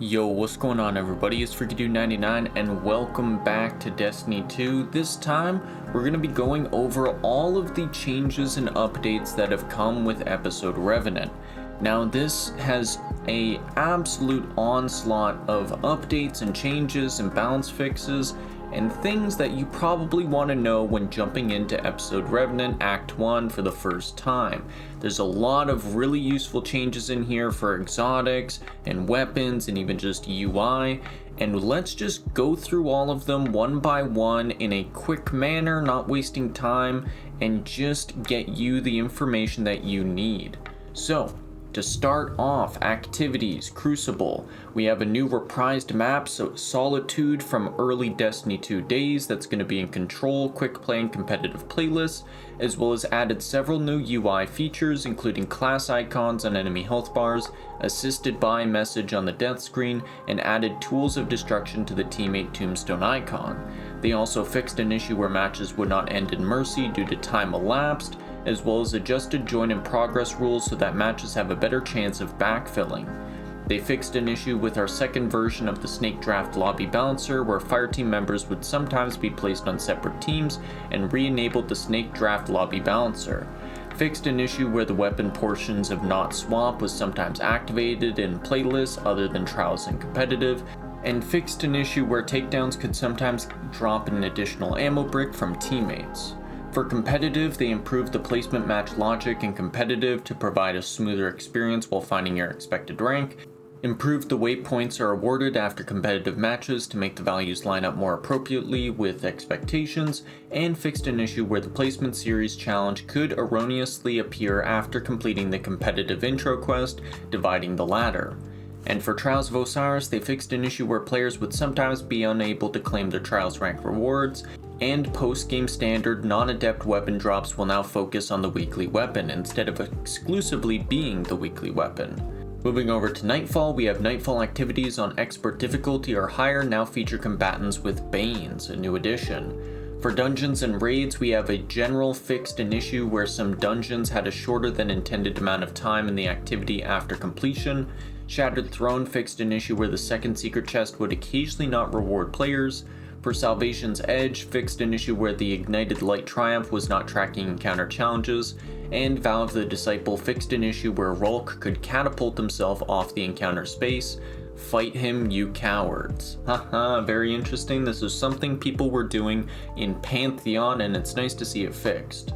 Yo, what's going on everybody? It's FreakyDude99 and welcome back to Destiny 2. This time, we're going to be going over all of the changes and updates that have come with episode Revenant. Now this has an absolute onslaught of updates and changes and balance fixes and things that you probably want to know when jumping into episode Revenant Act 1 for the first time. There's a lot of really useful changes in here for exotics and weapons and even just UI, and let's just go through all of them one by one in a quick manner, not wasting time, and just get you the information that you need. So, to start off, activities, Crucible. We have a new reprised map, so Solitude from early Destiny 2 days that's going to be in control, quick play and competitive playlists, as well as added several new UI features including class icons on enemy health bars, assisted by message on the death screen, and added tools of destruction to the teammate tombstone icon. They also fixed an issue where matches would not end in mercy due to time elapsed, as well as adjusted join in progress rules so that matches have a better chance of backfilling. They fixed an issue with our second version of the Snake Draft Lobby Balancer where fireteam members would sometimes be placed on separate teams and re-enabled the Snake Draft Lobby Balancer. Fixed an issue where the weapon portions of Not Swap was sometimes activated in playlists other than Trials and Competitive, and fixed an issue where takedowns could sometimes drop an additional ammo brick from teammates. For competitive, they improved the placement match logic in competitive to provide a smoother experience while finding your expected rank, improved the way points are awarded after competitive matches to make the values line up more appropriately with expectations, and fixed an issue where the placement series challenge could erroneously appear after completing the competitive intro quest, dividing the ladder. And for Trials of Osiris, they fixed an issue where players would sometimes be unable to claim their Trials rank rewards, and post-game standard non-adept weapon drops will now focus on the weekly weapon instead of exclusively being the weekly weapon. Moving over to Nightfall, we have Nightfall activities on expert difficulty or higher now feature combatants with Banes, a new addition. For dungeons and raids, we have a general fixed an issue where some dungeons had a shorter than intended amount of time in the activity after completion. Shattered Throne fixed an issue where the second secret chest would occasionally not reward players. For Salvation's Edge, fixed an issue where the Ignited Light Triumph was not tracking encounter challenges, and Valve the Disciple fixed an issue where Rulk could catapult himself off the encounter space. Fight him, you cowards. Haha, very interesting. This is something people were doing in Pantheon, and it's nice to see it fixed.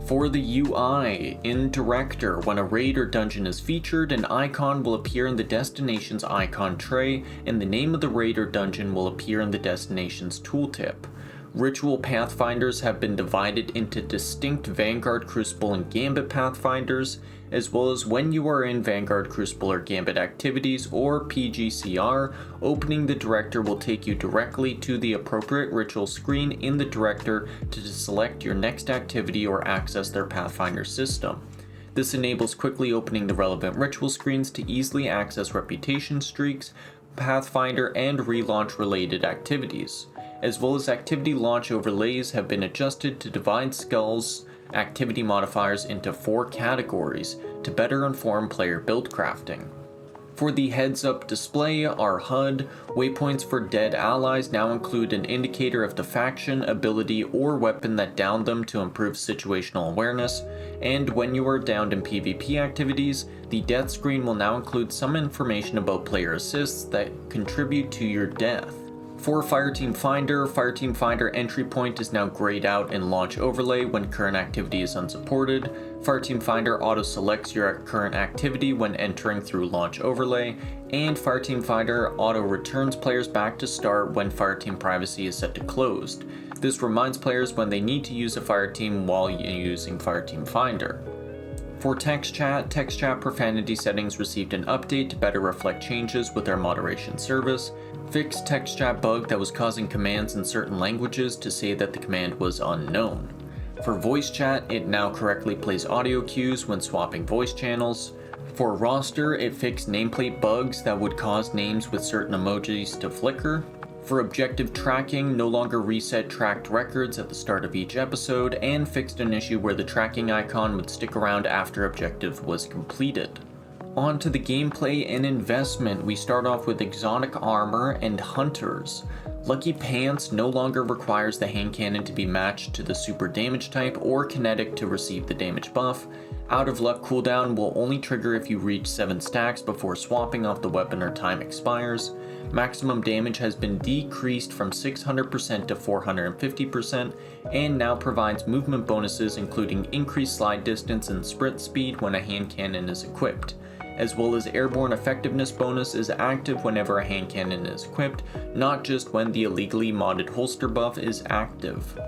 For the UI, in Director, when a raid or dungeon is featured, an icon will appear in the destination's icon tray, and the name of the raid or dungeon will appear in the destination's tooltip. Ritual Pathfinders have been divided into distinct Vanguard, Crucible, and Gambit Pathfinders, as well as when you are in Vanguard, Crucible, or Gambit activities, or PGCR, opening the Director will take you directly to the appropriate ritual screen in the Director to select your next activity or access their Pathfinder system. This enables quickly opening the relevant ritual screens to easily access reputation streaks, Pathfinder, and relaunch related activities, as well as activity launch overlays have been adjusted to divide Skull's activity modifiers into 4 categories to better inform player build crafting. For the heads-up display, our HUD, waypoints for dead allies now include an indicator of the faction, ability, or weapon that downed them to improve situational awareness, and when you are downed in PvP activities, the death screen will now include some information about player assists that contribute to your death. For Fireteam Finder entry point is now grayed out in launch overlay when current activity is unsupported. Fireteam Finder auto-selects your current activity when entering through launch overlay, and Fireteam Finder auto-returns players back to start when Fireteam Privacy is set to closed. This reminds players when they need to use a Fireteam while using Fireteam Finder. For text chat profanity settings received an update to better reflect changes with our moderation service. Fixed text chat bug that was causing commands in certain languages to say that the command was unknown. For voice chat, it now correctly plays audio cues when swapping voice channels. For roster, it fixed nameplate bugs that would cause names with certain emojis to flicker. For objective tracking, no longer reset tracked records at the start of each episode, and fixed an issue where the tracking icon would stick around after objective was completed. On to the gameplay and investment, we start off with Exotic Armor and Hunters. Lucky Pants no longer requires the hand cannon to be matched to the super damage type or kinetic to receive the damage buff. Out of Luck cooldown will only trigger if you reach 7 stacks before swapping off the weapon or time expires. Maximum damage has been decreased from 600% to 450% and now provides movement bonuses including increased slide distance and sprint speed when a hand cannon is equipped, as well as airborne effectiveness bonus is active whenever a hand cannon is equipped, not just when the illegally modded holster buff is active.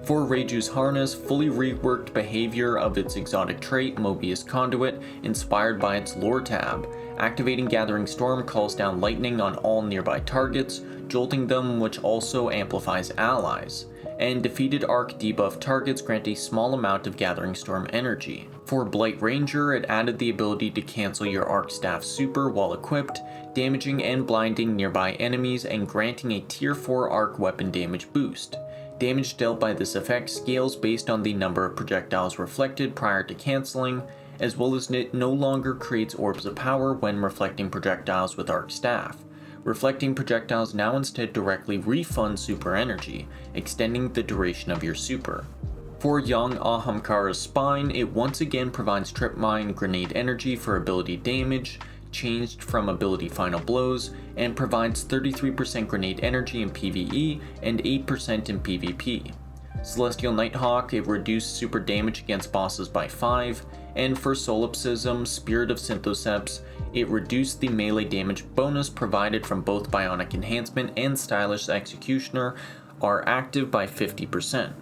For Reiju's Harness, fully reworked behavior of its exotic trait, Mobius Conduit, inspired by its lore tab. Activating Gathering Storm calls down lightning on all nearby targets, jolting them, which also amplifies allies. And defeated arc debuff targets grant a small amount of Gathering Storm energy. For Blight Ranger, it added the ability to cancel your Arc Staff super while equipped, damaging and blinding nearby enemies and granting a tier 4 arc weapon damage boost. Damage dealt by this effect scales based on the number of projectiles reflected prior to cancelling, as well as it no longer creates orbs of power when reflecting projectiles with Arc Staff. Reflecting projectiles now instead directly refund super energy, extending the duration of your super. For young Ahamkara's Spine, it once again provides Trip Mine Grenade energy for ability damage, changed from ability Final Blows, and provides 33% grenade energy in PvE and 8% in PvP. Celestial Nighthawk, it reduced super damage against bosses by 5, and for Solipsism, Spirit of Synthoceps, it reduced the melee damage bonus provided from both Bionic Enhancement and Stylish Executioner are active by 50%.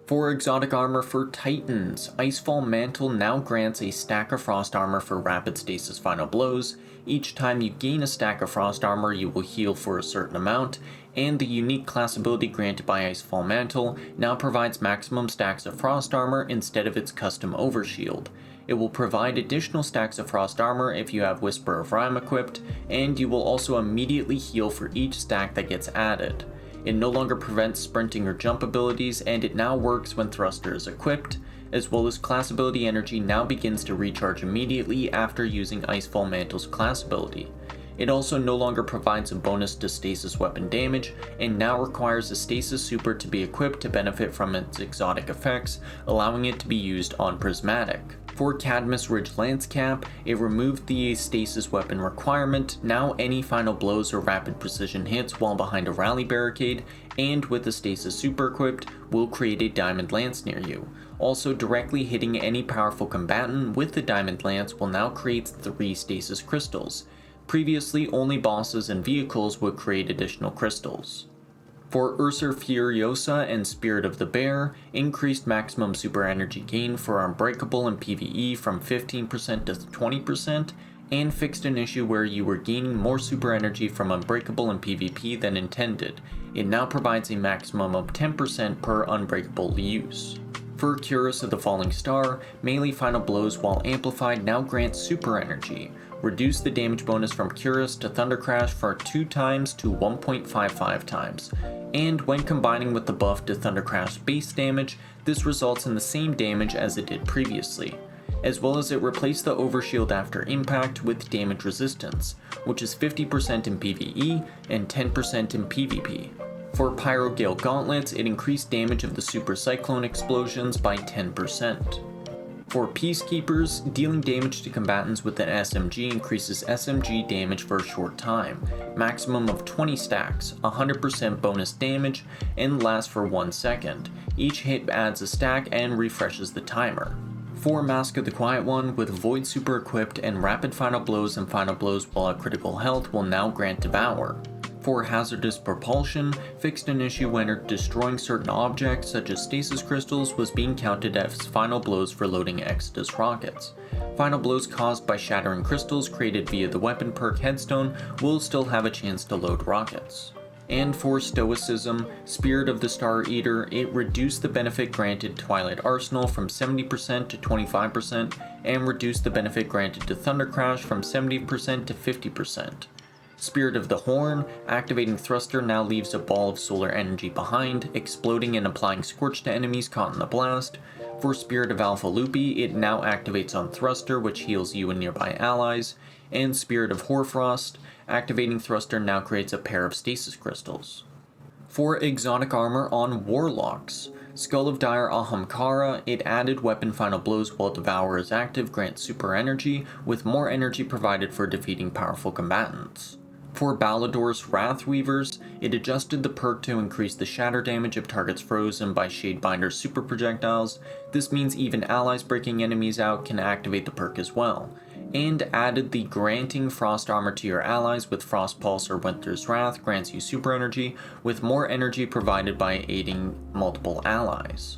For Exotic Armor for Titans, Icefall Mantle now grants a stack of Frost Armor for Rapid Stasis Final Blows. Each time you gain a stack of Frost Armor, you will heal for a certain amount, and the unique class ability granted by Icefall Mantle now provides maximum stacks of Frost Armor instead of its custom Overshield. It will provide additional stacks of Frost Armor if you have Whisper of Rime equipped, and you will also immediately heal for each stack that gets added. It no longer prevents sprinting or jump abilities, and it now works when Thruster is equipped, as well as class ability energy now begins to recharge immediately after using Icefall Mantle's class ability. It also no longer provides a bonus to stasis weapon damage, and now requires a stasis super to be equipped to benefit from its exotic effects, allowing it to be used on Prismatic. For Cadmus Ridge Lance Cap, it removed the stasis weapon requirement. Now any final blows or rapid precision hits while behind a rally barricade, and with the stasis super equipped, will create a diamond lance near you. Also, directly hitting any powerful combatant with the diamond lance will now create 3 stasis crystals. Previously, only bosses and vehicles would create additional crystals. For Ursa Furiosa and Spirit of the Bear, increased maximum super energy gain for Unbreakable in PvE from 15% to 20%, and fixed an issue where you were gaining more super energy from Unbreakable in PvP than intended. It now provides a maximum of 10% per Unbreakable use. For Curus of the Falling Star, melee final blows while amplified now grant super energy. Reduce the damage bonus from Curus to Thunder Crash for 2 times to 1.55 times. And when combining with the buff to Thunder Crash base damage, this results in the same damage as it did previously. As well as it replaced the Overshield after impact with damage resistance, which is 50% in PvE and 10% in PvP. For Pyrogale Gauntlets, it increased damage of the Super Cyclone explosions by 10%. For Peacekeepers, dealing damage to combatants with an SMG increases SMG damage for a short time, maximum of 20 stacks, 100% bonus damage, and lasts for 1 second. Each hit adds a stack and refreshes the timer. For Mask of the Quiet One, with Void super equipped and rapid final blows and final blows while at critical health will now grant Devour. For Hazardous Propulsion, fixed an issue when destroying certain objects such as stasis crystals was being counted as final blows for loading Exodus rockets. Final blows caused by shattering crystals created via the weapon perk Headstone will still have a chance to load rockets. And for Stoicism, Spirit of the Star Eater, it reduced the benefit granted Twilight Arsenal from 70% to 25% and reduced the benefit granted to Thunder Crash from 70% to 50%. Spirit of the Horn, activating Thruster now leaves a ball of solar energy behind, exploding and applying scorch to enemies caught in the blast. For Spirit of Alpha Lupi, it now activates on Thruster, which heals you and nearby allies, and Spirit of Hoarfrost, activating Thruster now creates a pair of stasis crystals. For Exotic Armor on Warlocks, Skull of Dire Ahamkara, it added Weapon Final Blows while Devour is active grants super energy, with more energy provided for defeating powerful combatants. For Ballador's Wrathweavers, it adjusted the perk to increase the shatter damage of targets frozen by Shadebinder's super projectiles. This means even allies breaking enemies out can activate the perk as well, and added the granting Frost Armor to your allies with Frost Pulse or Winter's Wrath grants you super energy, with more energy provided by aiding multiple allies.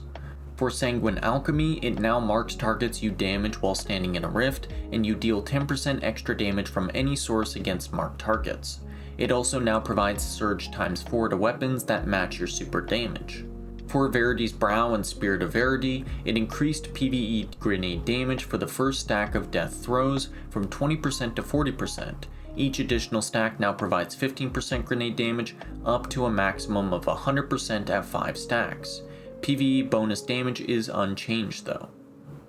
For Sanguine Alchemy, it now marks targets you damage while standing in a rift, and you deal 10% extra damage from any source against marked targets. It also now provides Surge ×4 to weapons that match your super damage. For Verity's Brow and Spirit of Verity, it increased PvE grenade damage for the first stack of death throws from 20% to 40%. Each additional stack now provides 15% grenade damage, up to a maximum of 100% at 5 stacks. PvE bonus damage is unchanged though.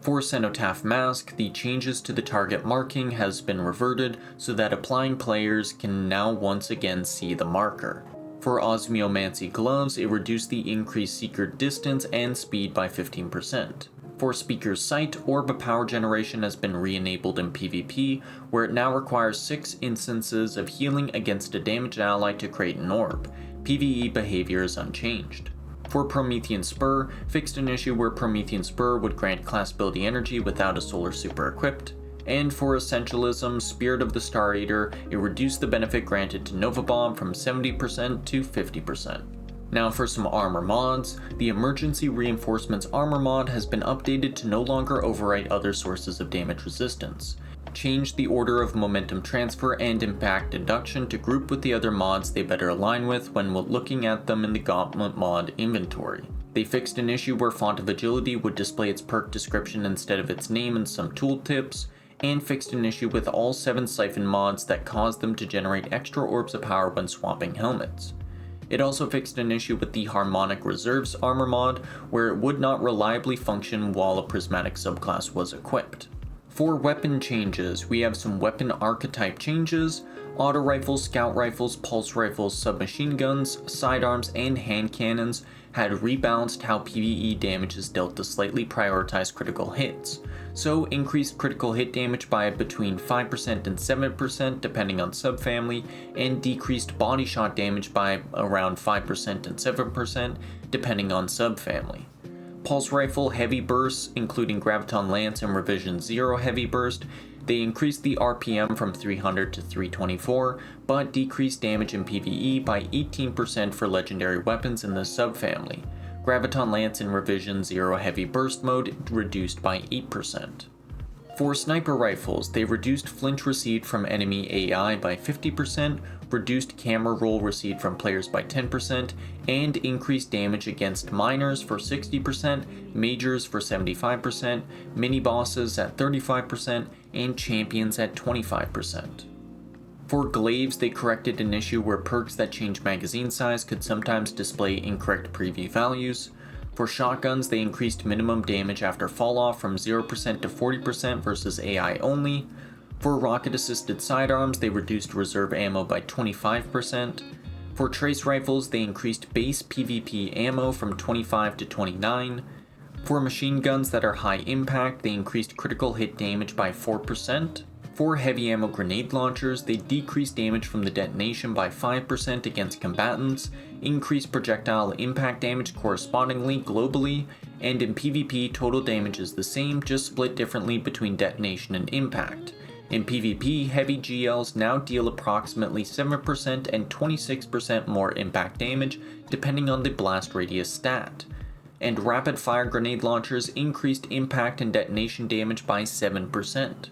For Cenotaph Mask, the changes to the target marking has been reverted so that applying players can now once again see the marker. For Osmiomancy Gloves, it reduced the increased Seeker distance and speed by 15%. For Speaker's Sight, Orb of Power Generation has been re-enabled in PvP, where it now requires 6 instances of healing against a damaged ally to create an orb. PvE behavior is unchanged. For Promethean Spur, fixed an issue where Promethean Spur would grant class ability energy without a solar super equipped. And for Essentialism, Spirit of the Star Eater, it reduced the benefit granted to Nova Bomb from 70% to 50%. Now for some armor mods, the Emergency Reinforcements armor mod has been updated to no longer overwrite other sources of damage resistance. Changed the order of momentum transfer and impact induction to group with the other mods they better align with when looking at them in the Gauntlet mod inventory. They fixed an issue where Font of Agility would display its perk description instead of its name in some tooltips, and fixed an issue with all 7 Siphon mods that caused them to generate extra orbs of power when swapping helmets. It also fixed an issue with the Harmonic Reserves armor mod, where it would not reliably function while a prismatic subclass was equipped. For weapon changes, we have some weapon archetype changes. Auto rifles, scout rifles, pulse rifles, submachine guns, sidearms, and hand cannons had rebalanced how PvE damage is dealt to slightly prioritize critical hits. So increased critical hit damage by between 5% and 7% depending on subfamily, and decreased body shot damage by around 5% and 7% depending on subfamily. Pulse Rifle Heavy Bursts, including Graviton Lance and Revision 0 Heavy Burst, they increased the RPM from 300 to 324, but decreased damage in PvE by 18% for legendary weapons in the subfamily. Graviton Lance in Revision 0 Heavy Burst mode reduced by 8%. For Sniper Rifles, they reduced flinch received from enemy AI by 50%, reduced camera roll received from players by 10%, and increased damage against miners for 60%, majors for 75%, mini-bosses at 35%, and champions at 25%. For Glaives, they corrected an issue where perks that change magazine size could sometimes display incorrect preview values. For Shotguns, they increased minimum damage after falloff from 0% to 40% versus AI only. For rocket-assisted sidearms, they reduced reserve ammo by 25%. For Trace Rifles, they increased base PvP ammo from 25 to 29. For machine guns that are high impact, they increased critical hit damage by 4%. For heavy ammo grenade launchers, they decreased damage from the detonation by 5% against combatants, increased projectile impact damage correspondingly globally, and in PvP total damage is the same, just split differently between detonation and impact. In PvP, heavy GLs now deal approximately 7% and 26% more impact damage depending on the blast radius stat. And rapid fire grenade launchers increased impact and detonation damage by 7%.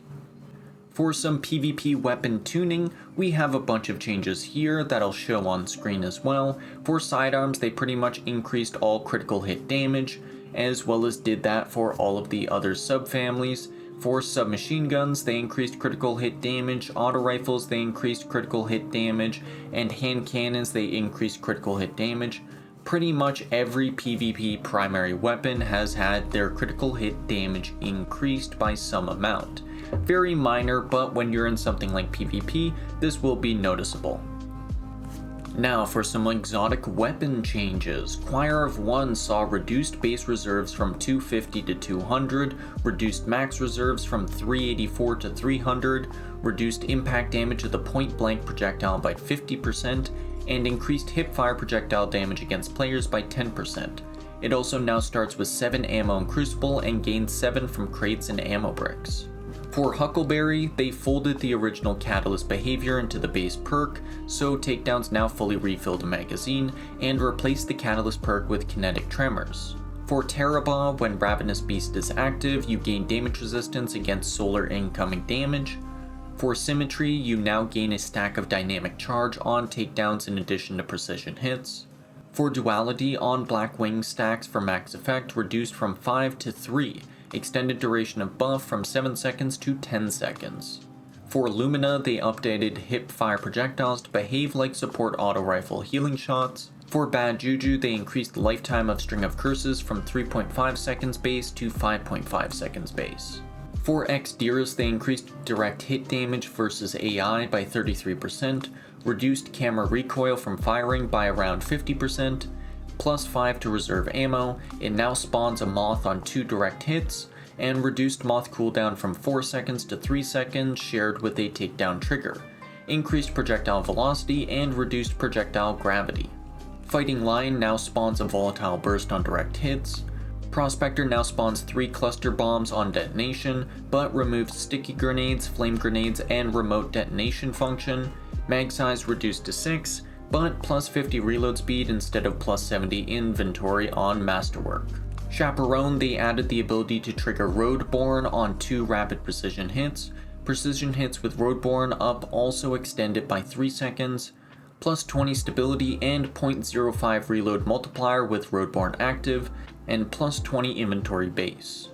For some PvP weapon tuning, we have a bunch of changes here that I'll show on screen as well. For sidearms, they pretty much increased all critical hit damage, as well as did that for all of the other subfamilies. For submachine guns, they increased critical hit damage, auto rifles, they increased critical hit damage, and hand cannons, they increased critical hit damage. Pretty much every PvP primary weapon has had their critical hit damage increased by some amount. Very minor, but when you're in something like PvP, this will be noticeable. Now for some exotic weapon changes. Choir of One saw reduced base reserves from 250 to 200, reduced max reserves from 384 to 300, reduced impact damage of the point blank projectile by 50%, and increased hipfire projectile damage against players by 10%. It also now starts with 7 ammo in Crucible and gains 7 from crates and ammo bricks. For Huckleberry, they folded the original Catalyst behavior into the base perk, so takedowns now fully refill the magazine, and replace the Catalyst perk with Kinetic Tremors. For Terrabaugh, when Ravenous Beast is active, you gain damage resistance against solar incoming damage. For Symmetry, you now gain a stack of Dynamic Charge on takedowns in addition to precision hits. For Duality, on Black Wing stacks for max effect reduced from 5 to 3, extended duration of buff from 7 seconds to 10 seconds. For Lumina, they updated hip fire projectiles to behave like support auto rifle healing shots. For Bad Juju, they increased lifetime of String of Curses from 3.5 seconds base to 5.5 seconds base. For Xderis, they increased direct hit damage versus AI by 33%, reduced camera recoil from firing by around 50%, plus 5 to reserve ammo. It now spawns a moth on 2 direct hits, and reduced moth cooldown from 4 seconds to 3 seconds shared with a takedown trigger, increased projectile velocity, and reduced projectile gravity. Fighting Lion now spawns a volatile burst on direct hits. Prospector now spawns 3 cluster bombs on detonation, but removes sticky grenades, flame grenades, and remote detonation function. Mag size reduced to 6, but plus 50 reload speed instead of plus 70 inventory on Masterwork. Chaperone, they added the ability to trigger Roadborne on 2 rapid precision hits. Precision hits with Roadborne up also extended by 3 seconds, plus 20 stability and 0.05 reload multiplier with Roadborne active, and plus 20 inventory base.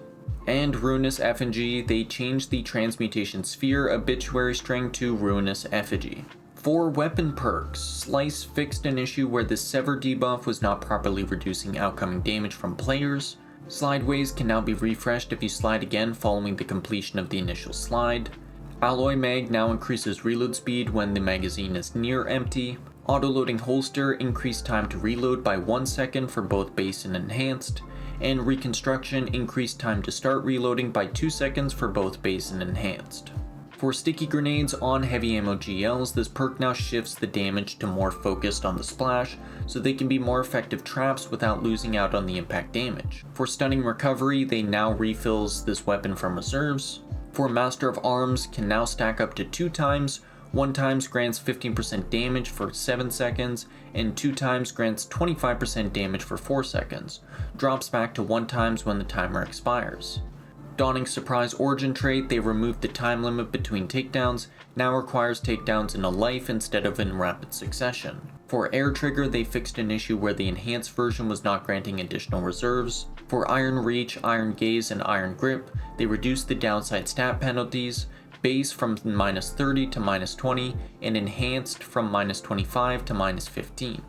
And Ruinous Effigy, they changed the Transmutation Sphere Obituary String to Ruinous Effigy. For weapon perks, Slice fixed an issue where the Sever debuff was not properly reducing outcoming damage from players. Slideways can now be refreshed if you slide again following the completion of the initial slide. Alloy Mag now increases reload speed when the magazine is near empty. Autoloading Holster increased time to reload by 1 second for both base and enhanced. And Reconstruction increased time to start reloading by 2 seconds for both base and enhanced. For Sticky Grenades on Heavy Ammo GLs, this perk now shifts the damage to more focused on the splash, so they can be more effective traps without losing out on the impact damage. For Stunning Recovery, they now refills this weapon from reserves. For Master of Arms, can now stack up to 2 times, 1 times grants 15% damage for 7 seconds, and 2 times grants 25% damage for 4 seconds, drops back to 1 times when the timer expires. Dawning Surprise Origin trait, they removed the time limit between takedowns, now requires takedowns in a life instead of in rapid succession. For Air Trigger, they fixed an issue where the enhanced version was not granting additional reserves. For Iron Reach, Iron Gaze, and Iron Grip, they reduced the downside stat penalties, base from -30 to -20, and enhanced from -25 to -15.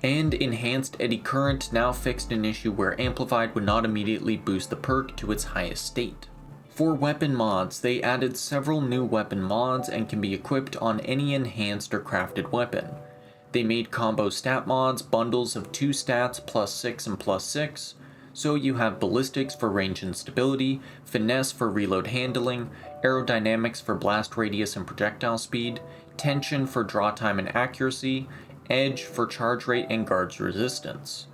And Enhanced Eddy Current now fixed an issue where Amplified would not immediately boost the perk to its highest state. For weapon mods, they added several new weapon mods and can be equipped on any enhanced or crafted weapon. They made combo stat mods, bundles of 2 stats +6 and +6, so you have Ballistics for range and stability, Finesse for reload handling, Aerodynamics for blast radius and projectile speed, Tension for draw time and accuracy, Edge for charge rate and guards resistance.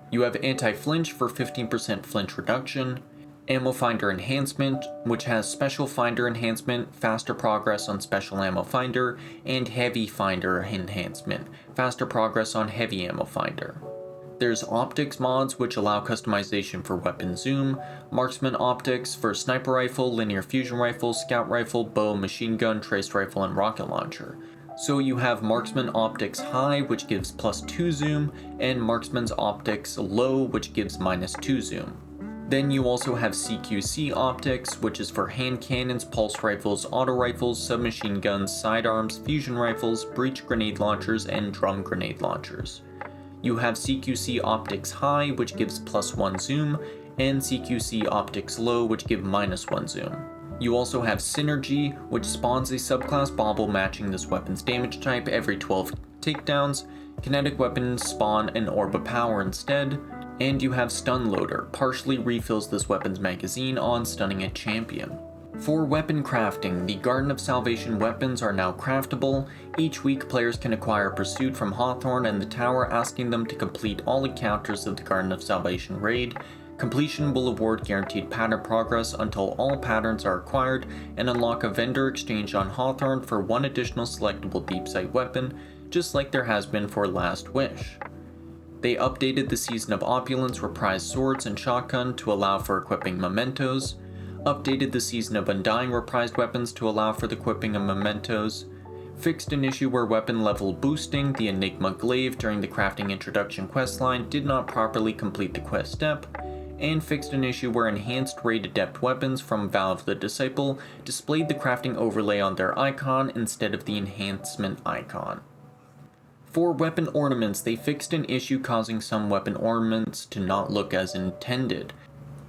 You have Anti-Flinch for 15% flinch reduction, Ammo Finder Enhancement, which has Special Finder Enhancement, faster progress on Special Ammo Finder, and Heavy Finder Enhancement, faster progress on Heavy Ammo Finder. There's Optics mods, which allow customization for weapon zoom, Marksman Optics for Sniper Rifle, Linear Fusion Rifle, Scout Rifle, Bow, Machine Gun, Trace Rifle, and Rocket Launcher. So you have Marksman Optics High, which gives +2 zoom, and Marksman's Optics Low, which gives -2 zoom. Then you also have CQC Optics, which is for hand cannons, pulse rifles, auto rifles, submachine guns, sidearms, fusion rifles, breach grenade launchers, and drum grenade launchers. You have CQC Optics High, which gives +1 zoom, and CQC Optics Low, which give -1 zoom. You also have Synergy, which spawns a subclass bauble matching this weapon's damage type every 12 takedowns. Kinetic weapons spawn an Orb of Power instead. And you have Stun Loader, partially refills this weapon's magazine on stunning a champion. For weapon crafting, the Garden of Salvation weapons are now craftable. Each week, players can acquire Pursuit from Hawthorne and the Tower, asking them to complete all encounters of the Garden of Salvation raid. Completion will award guaranteed pattern progress until all patterns are acquired, and unlock a vendor exchange on Hawthorne for one additional selectable deep sight weapon, just like there has been for Last Wish. They updated the Season of Opulence reprised swords and shotgun to allow for equipping mementos, updated the Season of Undying reprised weapons to allow for the equipping of mementos, fixed an issue where weapon level boosting the Enigma Glaive during the crafting introduction questline did not properly complete the quest step, and fixed an issue where enhanced raid adept weapons from Valve the Disciple displayed the crafting overlay on their icon instead of the enhancement icon. For weapon ornaments, they fixed an issue causing some weapon ornaments to not look as intended.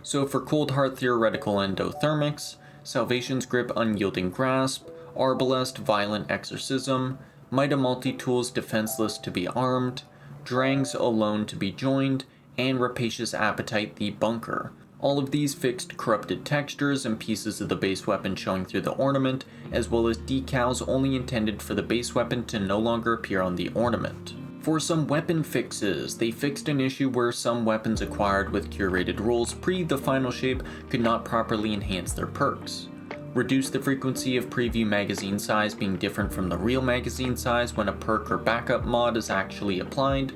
So for Cold Heart Theoretical Endothermics, Salvation's Grip Unyielding Grasp, Arbalest Violent Exorcism, Might of Multi-Tools Defenseless to be Armed, Drang's Alone to be Joined, and Rapacious Appetite the Bunker. All of these fixed corrupted textures and pieces of the base weapon showing through the ornament, as well as decals only intended for the base weapon to no longer appear on the ornament. For some weapon fixes, they fixed an issue where some weapons acquired with curated rules pre-TheFinalShape could not properly enhance their perks. Reduced the frequency of preview magazine size being different from the real magazine size when a perk or backup mod is actually applied.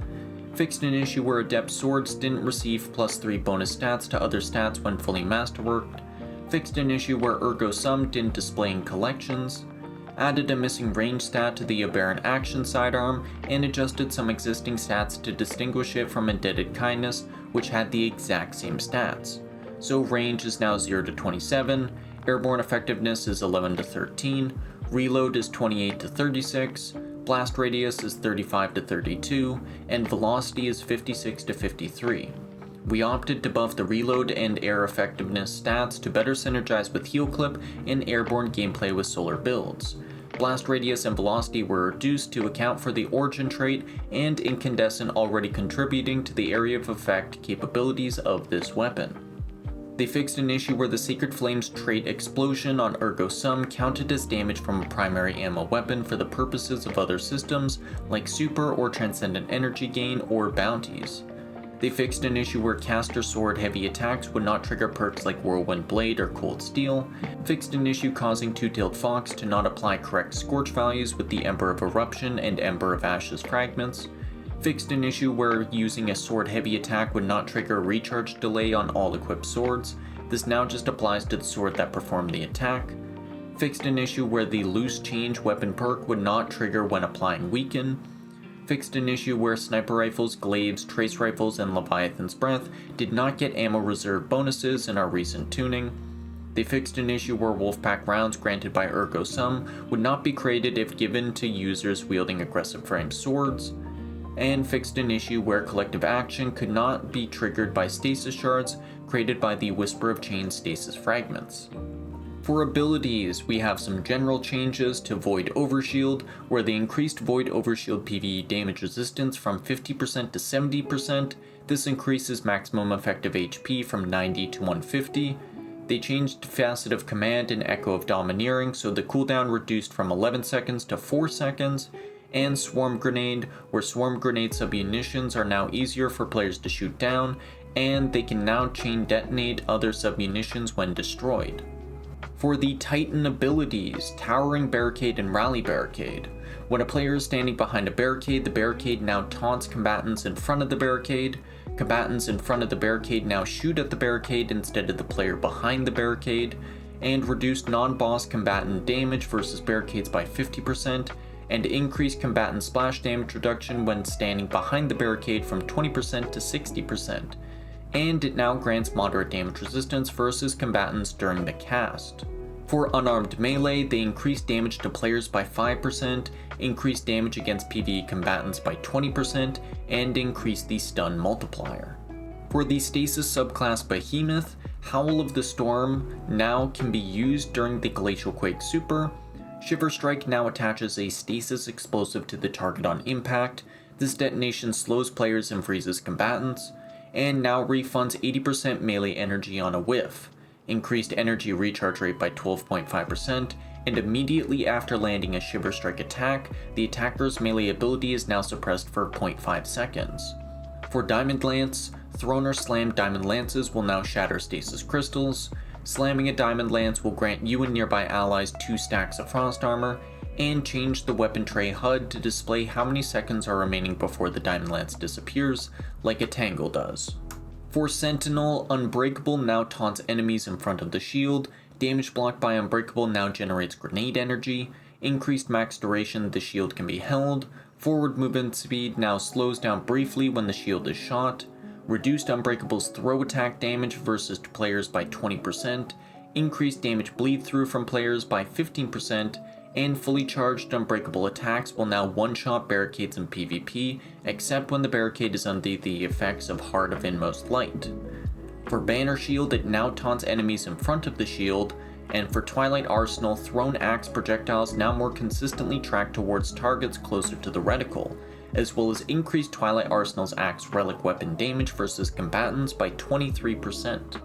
Fixed an issue where adept swords didn't receive +3 bonus stats to other stats when fully masterworked. Fixed an issue where Ergo Sum didn't display in collections. Added a missing range stat to the Aberrant Action sidearm, and adjusted some existing stats to distinguish it from Indebted Kindness, which had the exact same stats. So range is now 0 to 27, airborne effectiveness is 11 to 13, reload is 28 to 36, blast radius is 35 to 32, and velocity is 56 to 53. We opted to buff the reload and air effectiveness stats to better synergize with heal clip and airborne gameplay with solar builds. Blast radius and velocity were reduced to account for the origin trait and incandescent already contributing to the area of effect capabilities of this weapon. They fixed an issue where the Sacred Flames trait explosion on Ergo Sum counted as damage from a primary ammo weapon for the purposes of other systems like super or transcendent energy gain or bounties. They fixed an issue where caster sword heavy attacks would not trigger perks like Whirlwind Blade or Cold Steel, fixed an issue causing Two-Tailed Fox to not apply correct scorch values with the Ember of Eruption and Ember of Ashes fragments, fixed an issue where using a sword heavy attack would not trigger a recharge delay on all equipped swords. This now just applies to the sword that performed the attack. Fixed an issue where the Loose Change weapon perk would not trigger when applying Weaken. Fixed an issue where sniper rifles, glaives, trace rifles, and Leviathan's Breath did not get ammo reserve bonuses in our recent tuning. They fixed an issue where Wolfpack rounds granted by Ergo Sum would not be created if given to users wielding aggressive framed swords, and fixed an issue where collective action could not be triggered by stasis shards created by the Whisper of Chains stasis fragments. For abilities, we have some general changes to Void Overshield, where they increased Void Overshield PvE damage resistance from 50% to 70%. This increases maximum effective HP from 90 to 150. They changed Facet of Command and Echo of Domineering, so the cooldown reduced from 11 seconds to 4 seconds. And Swarm Grenade, where Swarm Grenade submunitions are now easier for players to shoot down, and they can now chain detonate other submunitions when destroyed. For the Titan abilities, Towering Barricade and Rally Barricade. When a player is standing behind a barricade, the barricade now taunts combatants in front of the barricade. Combatants in front of the barricade now shoot at the barricade instead of the player behind the barricade, and reduced non-boss combatant damage versus barricades by 50%, and increased combatant splash damage reduction when standing behind the barricade from 20% to 60%. And it now grants moderate damage resistance versus combatants during the cast. For unarmed melee, they increase damage to players by 5%, increase damage against PvE combatants by 20%, and increase the stun multiplier. For the Stasis subclass Behemoth, Howl of the Storm now can be used during the Glacial Quake Super. Shiver Strike now attaches a stasis explosive to the target on impact. This detonation slows players and freezes combatants, and now refunds 80% melee energy on a whiff, increased energy recharge rate by 12.5%, and immediately after landing a Shiver Strike attack, the attacker's melee ability is now suppressed for 0.5 seconds. For Diamond Lance, thrown or slammed diamond lances will now shatter stasis crystals. Slamming a diamond lance will grant you and nearby allies 2 stacks of frost armor, and change the weapon tray HUD to display how many seconds are remaining before the diamond lance disappears, like a tangle does. For Sentinel, Unbreakable now taunts enemies in front of the shield. Damage blocked by Unbreakable now generates grenade energy. Increased max duration the shield can be held. Forward movement speed now slows down briefly when the shield is shot. Reduced Unbreakable's throw attack damage versus players by 20%. Increased damage bleed through from players by 15%. And fully charged Unbreakable attacks will now one-shot barricades in PvP, except when the barricade is under the effects of Heart of Inmost Light. For Banner Shield, it now taunts enemies in front of the shield, and for Twilight Arsenal, thrown axe projectiles now more consistently track towards targets closer to the reticle, as well as increased Twilight Arsenal's axe relic weapon damage versus combatants by 23%.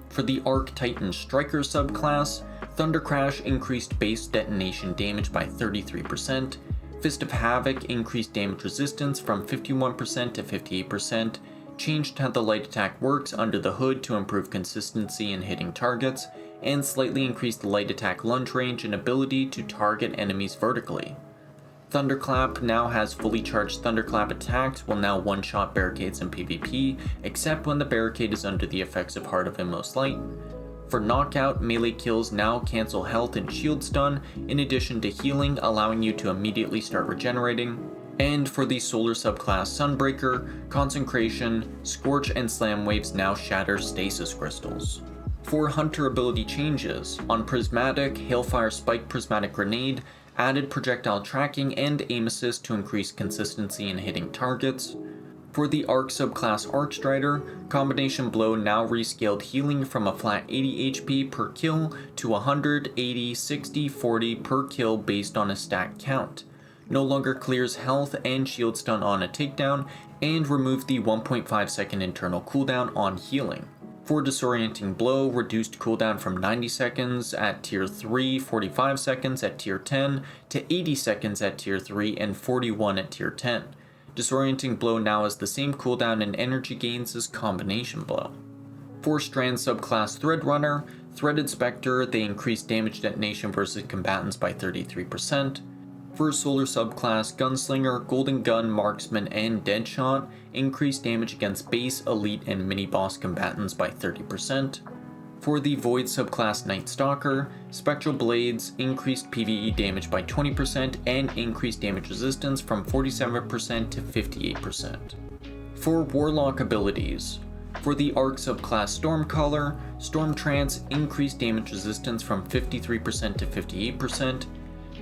For the Arc Titan Striker subclass, Thunder Crash increased base detonation damage by 33%, Fist of Havoc increased damage resistance from 51% to 58%, changed how the light attack works under the hood to improve consistency in hitting targets, and slightly increased the light attack lunge range and ability to target enemies vertically. Thunderclap now has fully charged Thunderclap attacks will now one-shot barricades in PvP, except when the barricade is under the effects of Heart of Inmost Light. For Knockout, melee kills now cancel health and shield stun, in addition to healing, allowing you to immediately start regenerating. And for the Solar subclass Sunbreaker, Consecration, Scorch and Slam Waves now shatter stasis crystals. For Hunter ability changes, on Prismatic, Hailfire Spike Prismatic Grenade added projectile tracking and aim assist to increase consistency in hitting targets. For the Arc subclass Archstrider, Combination Blow now rescaled healing from a flat 80 HP per kill to 100, 80, 60, 40 per kill based on a stack count. No longer clears health and shield stun on a takedown, and removed the 1.5 second internal cooldown on healing. For Disorienting Blow, reduced cooldown from 90 seconds at tier 3, 45 seconds at tier 10, to 80 seconds at tier 3 and 41 at tier 10. Disorienting Blow now has the same cooldown and energy gains as Combination Blow. For Strand subclass Threadrunner, Threaded Spectre, they increased damage detonation versus combatants by 33%. For Solar subclass Gunslinger, Golden Gun, Marksman, and Deadshot, increased damage against base, elite, and mini-boss combatants by 30%. For the Void subclass Night Stalker, Spectral Blades increased PvE damage by 20% and increased damage resistance from 47% to 58%. For Warlock abilities, for the Arc subclass Stormcaller, Storm Trance increased damage resistance from 53% to 58%.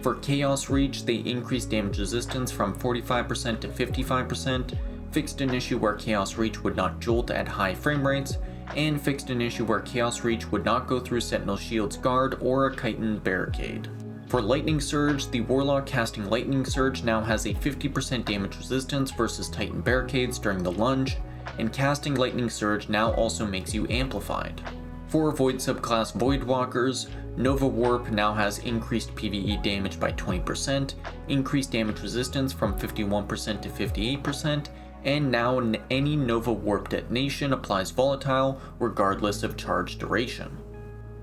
For Chaos Reach, they increased damage resistance from 45% to 55%, fixed an issue where Chaos Reach would not jolt at high frame rates, and fixed an issue where Chaos Reach would not go through Sentinel Shield's guard or a Chitin barricade. For Lightning Surge, the Warlock casting Lightning Surge now has a 50% damage resistance versus Titan barricades during the lunge, and casting Lightning Surge now also makes you amplified. For Void subclass Voidwalkers, Nova Warp now has increased PvE damage by 20%, increased damage resistance from 51% to 58%, and now any Nova Warp detonation applies volatile regardless of charge duration.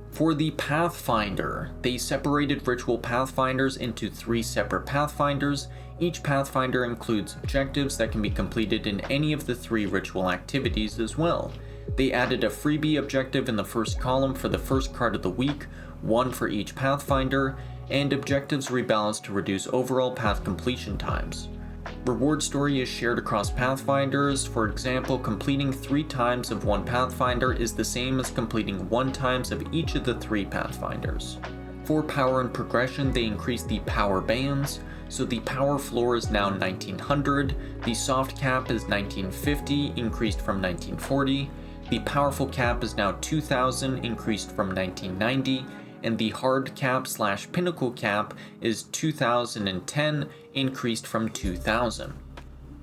For the Pathfinder, they separated ritual Pathfinders into 3 separate Pathfinders. Each Pathfinder includes objectives that can be completed in any of the 3 ritual activities as well. They added a freebie objective in the first column for the first card of the week, 1 for each Pathfinder, and objectives rebalanced to reduce overall path completion times. Reward story is shared across Pathfinders. For example, completing 3 times of one Pathfinder is the same as completing 1 times of each of the 3 Pathfinders. For power and progression, they increase the power bands, so the power floor is now 1900, the soft cap is 1950, increased from 1940, the powerful cap is now 2000, increased from 1990, and the hard cap / pinnacle cap is 2010, increased from 2000.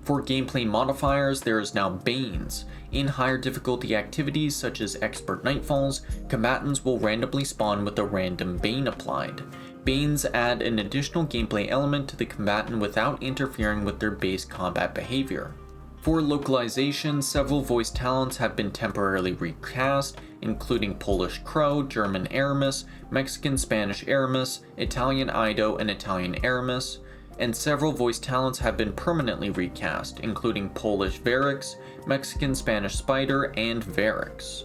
For gameplay modifiers, there is now Banes. In higher difficulty activities such as Expert Nightfalls, combatants will randomly spawn with a random Bane applied. Banes add an additional gameplay element to the combatant without interfering with their base combat behavior. For localization, several voice talents have been temporarily recast, including Polish Crow, German Aramis, Mexican Spanish Aramis, Italian Ido, and Italian Aramis, and several voice talents have been permanently recast, including Polish Varix, Mexican Spanish Spider, and Varix.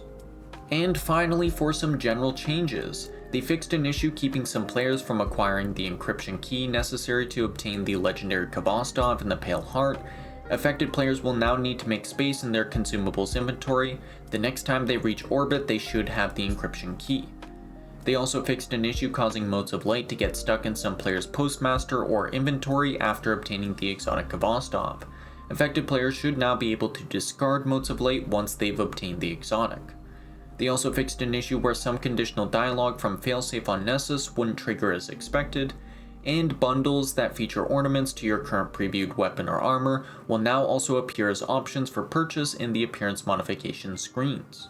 And finally, for some general changes, they fixed an issue keeping some players from acquiring the encryption key necessary to obtain the legendary Kvostov and the Pale Heart. Affected players will now need to make space in their consumables inventory. The next time they reach orbit, they should have the encryption key. They also fixed an issue causing motes of light to get stuck in some players' postmaster or inventory after obtaining the exotic Kvostov. Affected players should now be able to discard motes of light once they've obtained the exotic. They also fixed an issue where some conditional dialogue from Failsafe on Nessus wouldn't trigger as expected, and bundles that feature ornaments to your current previewed weapon or armor will now also appear as options for purchase in the appearance modification screens.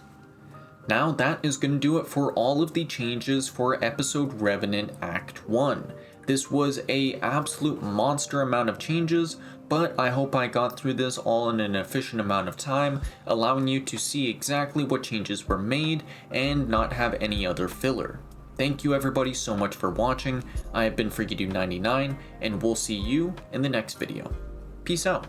Now that is going to do it for all of the changes for episode Revenant Act 1. This was an absolute monster amount of changes, but I hope I got through this all in an efficient amount of time, allowing you to see exactly what changes were made and not have any other filler. Thank you everybody so much for watching. I have been Freaky Dude 99, and we'll see you in the next video. Peace out.